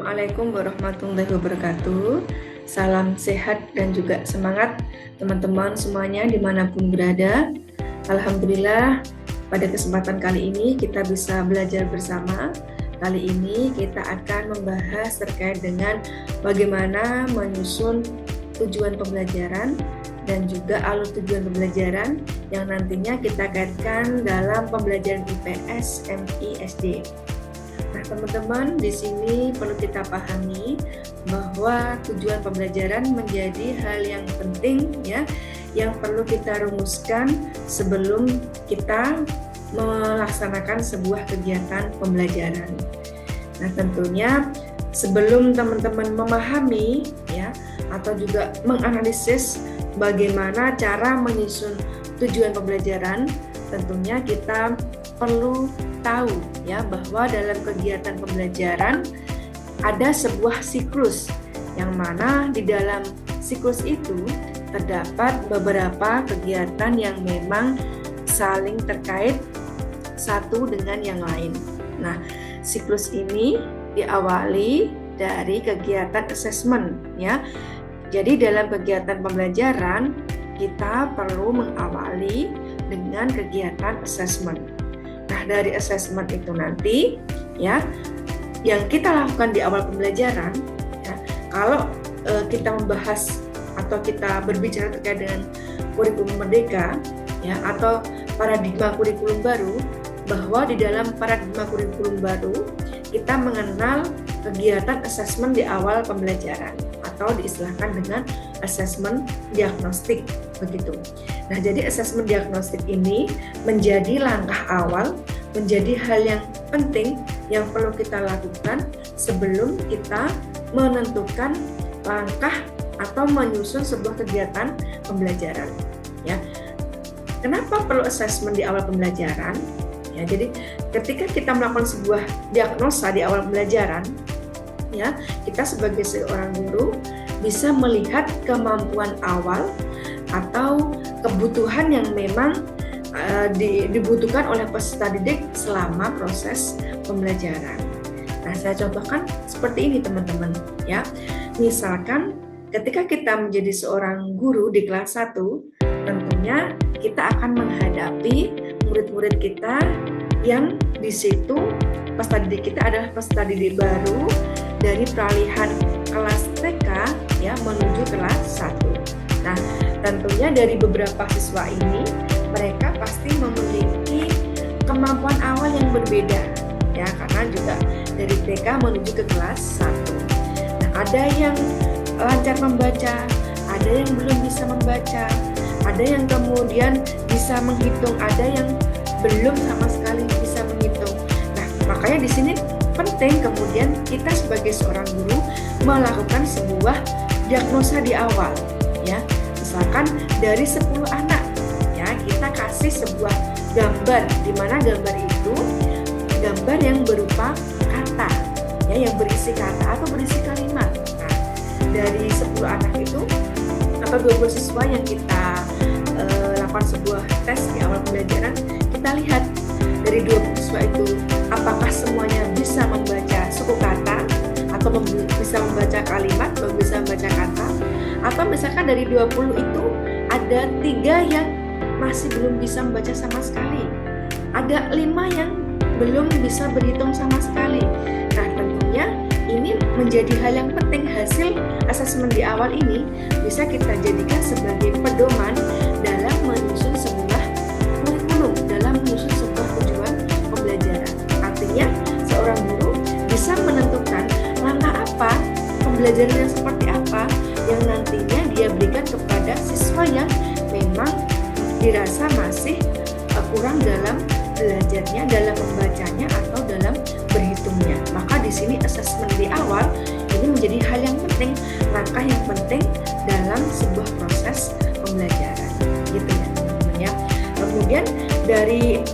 Assalamualaikum warahmatullahi wabarakatuh. Salam sehat dan juga semangat teman-teman semuanya dimanapun berada. Alhamdulillah pada kesempatan kali ini kita bisa belajar bersama. Kali ini kita akan membahas terkait dengan bagaimana menyusun tujuan pembelajaran dan juga alur tujuan pembelajaran yang nantinya kita kaitkan dalam pembelajaran IPS MI SD. Nah, teman-teman, di sini perlu kita pahami bahwa tujuan pembelajaran menjadi hal yang penting ya, yang perlu kita rumuskan sebelum kita melaksanakan sebuah kegiatan pembelajaran. Nah, tentunya sebelum teman-teman memahami ya atau juga menganalisis bagaimana cara menyusun tujuan pembelajaran, tentunya kita perlu tahu ya bahwa dalam kegiatan pembelajaran ada sebuah siklus yang mana di dalam siklus itu terdapat beberapa kegiatan yang memang saling terkait satu dengan yang lain. Nah, siklus ini diawali dari kegiatan assessment ya. Jadi dalam kegiatan pembelajaran kita perlu mengawali dengan kegiatan assessment. Nah, dari assessment itu nanti ya yang kita lakukan di awal pembelajaran ya, kalau kita membahas atau kita berbicara terkait dengan kurikulum merdeka ya atau paradigma kurikulum baru, bahwa di dalam paradigma kurikulum baru kita mengenal kegiatan assessment di awal pembelajaran atau diistilahkan dengan assessment diagnostik begitu. Nah, jadi assessment diagnostik ini menjadi langkah awal, menjadi hal yang penting yang perlu kita lakukan sebelum kita menentukan langkah atau menyusun sebuah kegiatan pembelajaran. Ya, kenapa perlu assessment di awal pembelajaran? Ya, jadi ketika kita melakukan sebuah diagnosa di awal pembelajaran, ya, kita sebagai seorang guru bisa melihat kemampuan awal atau kebutuhan yang memang dibutuhkan oleh peserta didik selama proses pembelajaran. Nah, saya contohkan seperti ini teman-teman ya. Misalkan ketika kita menjadi seorang guru di kelas 1, tentunya kita akan menghadapi murid-murid kita yang di situ peserta didik kita adalah peserta didik baru dari peralihan kelas TK ya menuju kelas 1. Nah, tentunya dari beberapa siswa ini mereka pasti memiliki kemampuan awal yang berbeda ya, karena juga dari TK menuju ke kelas 1. Nah, ada yang lancar membaca, ada yang belum bisa membaca, ada yang kemudian bisa menghitung, ada yang belum sama sekali bisa menghitung. Nah, makanya di sini penting kemudian kita sebagai seorang guru melakukan sebuah diagnosa di awal ya. Misalkan dari 10 anak ya, kita kasih sebuah gambar di mana gambar itu gambar yang berupa kata ya, yang berisi kata atau berisi kalimat. Nah, dari 10 anak itu atau 20 siswa yang kita lakukan sebuah tes di awal pembelajaran, kita lihat dari 20 siswa itu apakah semuanya bisa membaca suku kata atau bisa membaca kalimat, atau bisa membaca kata, atau misalkan dari 20 itu ada 3 yang masih belum bisa membaca sama sekali, ada 5 yang belum bisa berhitung sama sekali. Nah, tentunya ini menjadi hal yang penting. Hasil asesmen di awal ini bisa kita jadikan sebagai pedoman dalam menyusun sebuah kurikulum, dalam menyusun sebuah tujuan pembelajaran. Artinya seorang guru bisa menentukan langkah apa, pembelajaran yang seperti apa yang nantinya dia berikan kepada siswa yang memang dirasa masih kurang dalam belajarnya, dalam membacanya atau dalam berhitungnya. Maka di sini asesmen di awal ini menjadi hal yang penting, langkah yang penting dalam sebuah proses pembelajaran, gitu ya teman-teman ya. Kemudian dari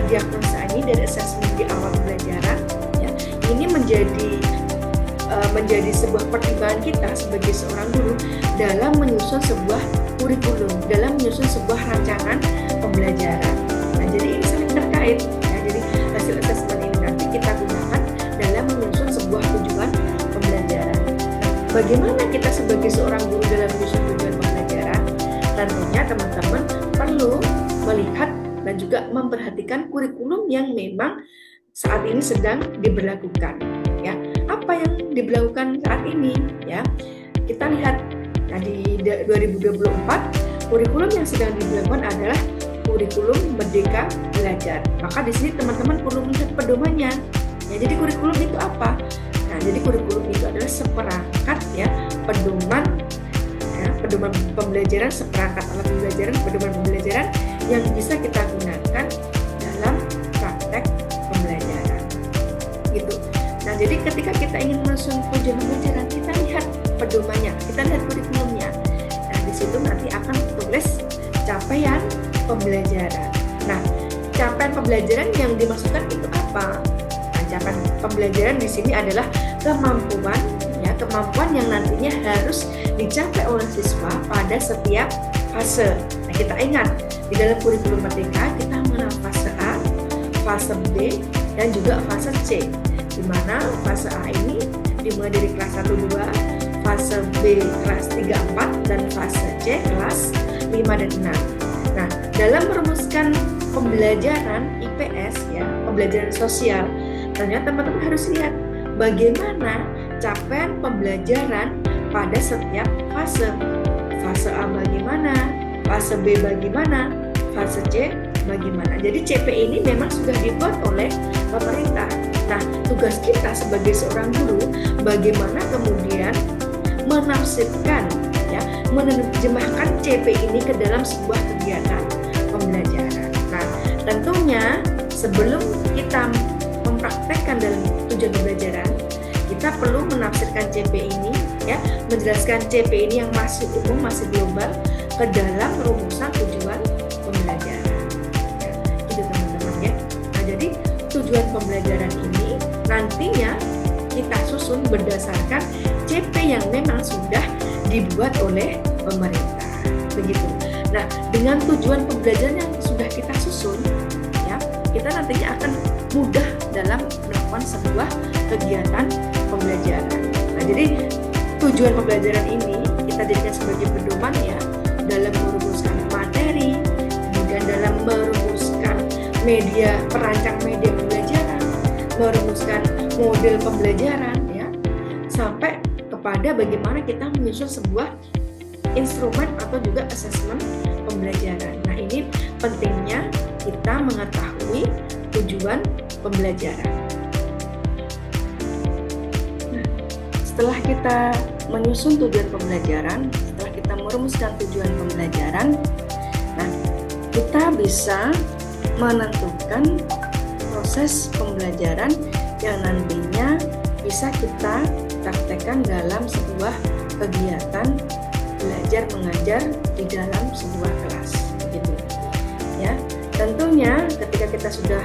diagnosa ini, dari asesmen di awal pembelajaran ya, ini menjadi sebuah pertimbangan kita sebagai seorang guru dalam menyusun sebuah kurikulum, dalam menyusun sebuah rancangan pembelajaran. Nah, jadi ini saling terkait ya. Jadi hasil asesmen ini nanti kita gunakan dalam menyusun sebuah tujuan bagaimana kita sebagai seorang guru dalam menyusun tujuan pembelajaran? Tentunya teman-teman perlu melihat dan juga memperhatikan kurikulum yang memang saat ini sedang diberlakukan. Ya, apa yang diberlakukan saat ini? Ya, kita lihat di 2024 kurikulum yang sedang diberlakukan adalah kurikulum Merdeka Belajar. Maka di sini teman-teman perlu melihat pedomannya. Ya, jadi kurikulum itu apa? Nah, jadi kurikulum itu adalah seperangkat ya pedoman pembelajaran, seperangkat alat pembelajaran, pedoman pembelajaran yang bisa kita gunakan dalam praktek pembelajaran. Gitu. Nah, jadi ketika kita ingin menyusun tujuan pembelajaran, kita lihat pedomannya, kita lihat kurikulumnya. Nah, di situ nanti akan tulis capaian pembelajaran. Nah, capaian pembelajaran yang dimaksudkan itu apa? Nah, capaian pembelajaran di sini adalah kemampuan yang nantinya harus dicapai oleh siswa pada setiap fase. Nah, kita ingat di dalam kurikulum Merdeka kita mengenal fase A, fase B, dan juga fase C. Di mana fase A ini dimulai dari kelas 1-2, fase B kelas 3-4, dan fase C kelas 5 dan 6. Nah, dalam merumuskan pembelajaran IPS ya, pembelajaran sosial, ternyata teman-teman harus lihat bagaimana capaian pembelajaran pada setiap fase. Fase A bagaimana, fase B bagaimana, fase C bagaimana. Jadi CP ini memang sudah dibuat oleh pemerintah. Nah, tugas kita sebagai seorang guru bagaimana kemudian menafsirkan ya, menerjemahkan CP ini ke dalam sebuah kegiatan pembelajaran. Nah, tentunya sebelum kita mempraktekkan dalam tujuan pembelajaran, kita perlu menafsirkan CP ini ya, menjelaskan CP ini yang masih umum, masih global ke dalam rumusan tujuan pembelajaran. Ya, gitu teman-teman ya. Nah, jadi tujuan pembelajaran ini nantinya kita susun berdasarkan CP yang memang sudah dibuat oleh pemerintah. Begitu. Nah, dengan tujuan pembelajaran yang sudah kita susun, ya, kita nantinya akan mudah dalam melakukan sebuah kegiatan pembelajaran. Nah, jadi tujuan pembelajaran ini kita jadikan sebagai pedoman ya dalam merumuskan materi, kemudian dalam merumuskan perancang media pembelajaran, merumuskan model pembelajaran ya, sampai kepada bagaimana kita menyusun sebuah instrumen atau juga asesmen pembelajaran. Nah, ini pentingnya kita mengetahui tujuan pembelajaran. Nah, setelah kita menyusun tujuan pembelajaran, setelah kita merumuskan tujuan pembelajaran, nah, kita bisa menentukan proses pembelajaran yang nantinya bisa kita praktekkan dalam sebuah kegiatan belajar mengajar di dalam sebuah kelas, gitu. Ya, tentunya ketika kita sudah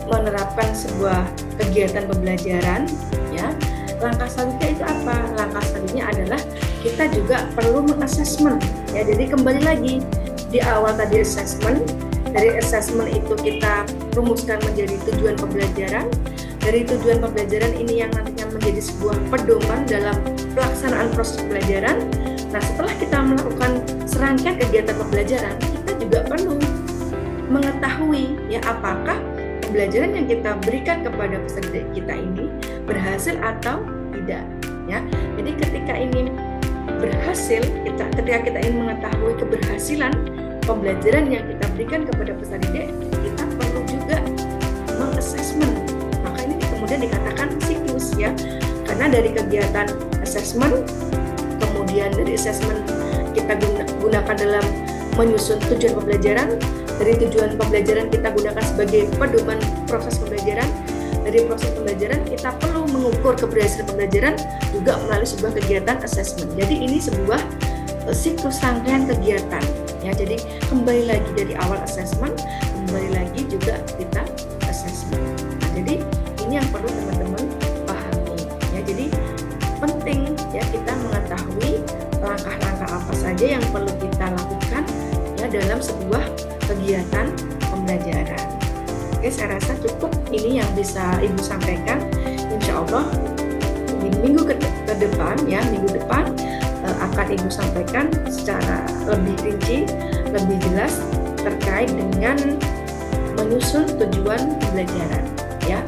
menerapkan sebuah kegiatan pembelajaran, ya, langkah selanjutnya itu apa? Langkah selanjutnya adalah kita juga perlu mengasesmen. Ya, jadi kembali lagi di awal tadi asesmen. Dari asesmen itu kita rumuskan menjadi tujuan pembelajaran. Dari tujuan pembelajaran ini yang nantinya menjadi sebuah pedoman dalam pelaksanaan proses pembelajaran. Nah, setelah kita melakukan serangkaian kegiatan pembelajaran, kita juga perlu mengetahui ya apakah pembelajaran yang kita berikan kepada peserta kita ini berhasil atau tidak ya. Jadi ketika ini berhasil, ketika kita ingin mengetahui keberhasilan pembelajaran yang kita berikan kepada peserta didik, kita perlu juga mengasesmen. Maka ini kemudian dikatakan siklus ya, karena dari kegiatan asesmen, kemudian dari asesmen kita gunakan dalam menyusun tujuan pembelajaran, dari tujuan pembelajaran kita gunakan sebagai pedoman proses pembelajaran, dari proses pembelajaran kita perlu mengukur keberhasilan pembelajaran juga melalui sebuah kegiatan asesmen. Jadi ini sebuah siklus rangkaian kegiatan ya. Jadi kembali lagi dari awal asesmen, kembali lagi juga kita asesmen. Nah, jadi ini yang perlu teman-teman pahami ya. Jadi penting ya kita mengetahui langkah-langkah apa saja yang perlu kita lakukan ya dalam sebuah kegiatan pembelajaran. Oke, saya rasa cukup ini yang bisa Ibu sampaikan. Insya Allah di minggu ke depan ya, minggu depan akan Ibu sampaikan secara lebih rinci, lebih jelas terkait dengan menyusun tujuan pembelajaran ya.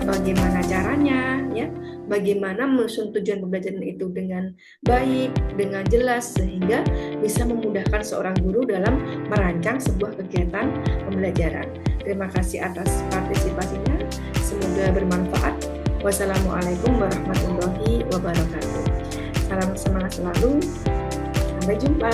Bagaimana caranya ya, bagaimana menyusun tujuan pembelajaran itu dengan baik, dengan jelas, sehingga bisa memudahkan seorang guru dalam merancang sebuah kegiatan pembelajaran. Terima kasih atas partisipasinya, semoga bermanfaat. Wassalamualaikum warahmatullahi wabarakatuh. Salam semangat selalu, sampai jumpa.